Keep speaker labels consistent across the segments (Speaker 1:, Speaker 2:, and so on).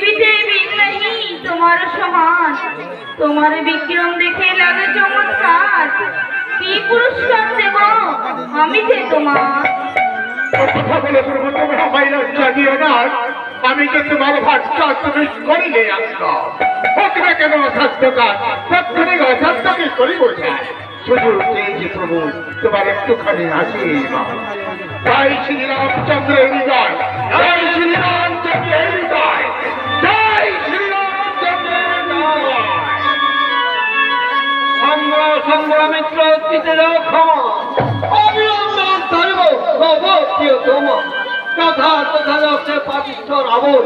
Speaker 1: পৃথিবীতে বীর নাহি তোমার সমান। তোমার বিক্রম দেখে লাগে চমৎকার। কি পুরস্কার দেব আমি যে তোমার।
Speaker 2: কথা বলে প্রভু তোমরা আমায় লজ্জা দিও না। আমি যে তোমার ভাষা তুমি করিলে আসলাম হোক না কেন অসাধ্যকার প্রত্যেক অসাধ্যকে করি বোঝায়। শুধু এই যে প্রভু তোমার একটুখানি আশীর্বাদ। জয় শ্রী রামচন্দ্রের হৃদয়, জয় শ্রী রামচন্দ্রের হৃদয়, জয় শ্রী রামচন্দ্রের হৃদয়।
Speaker 3: আমরা সংগ্রামিত্র অতীতের ক্ষমা অবিলম্বন ধরব প্রিয়তমা। তথা তথা লক্ষ্যে পাপিষ্ঠ রাবণ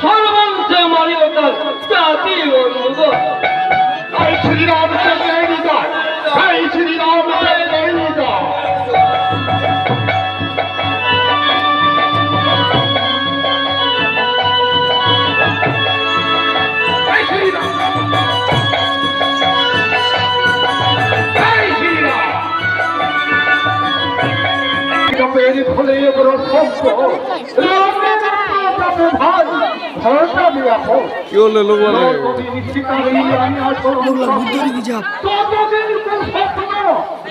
Speaker 3: সর্বংশে মারিয়তার জাতি অনুগ।
Speaker 2: জয় শ্রী রামচন্দ্রের হৃদয়, জয় শ্রী রামচন্দ্রের হৃদয়। জয় শ্রী রাম, জয় শ্রী রাম। মেরে ফলে এবার সম্ভব ভাই ভরসা দেওয়া হোক।
Speaker 4: কি হলো লোক বলে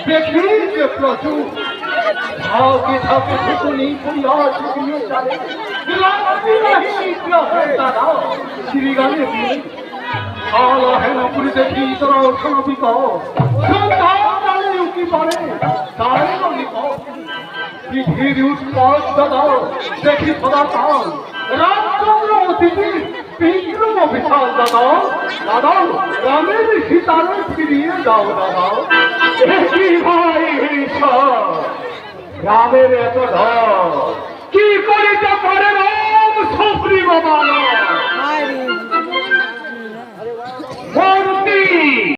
Speaker 2: দেখি যে প্রচুর ভাগে থাকে শুকুনি পরিহাস দিয়ে চলে গ্লাসি নাহি দাদা শ্রীগানে দিয়ে আলা হেন পুরি দেখি তোরা সনবিক সন্তান উকি পড়ে তাই নলিক পৃথিবীর উৎপাদ দাদা দেখি সদা কাল রামচন্দ্র অতিথি বিক্রম বিশাল দাদা দাদা রামের সীতারে ফিরিয়ে দাও দাদা। কি ভাই রামের এত ঢল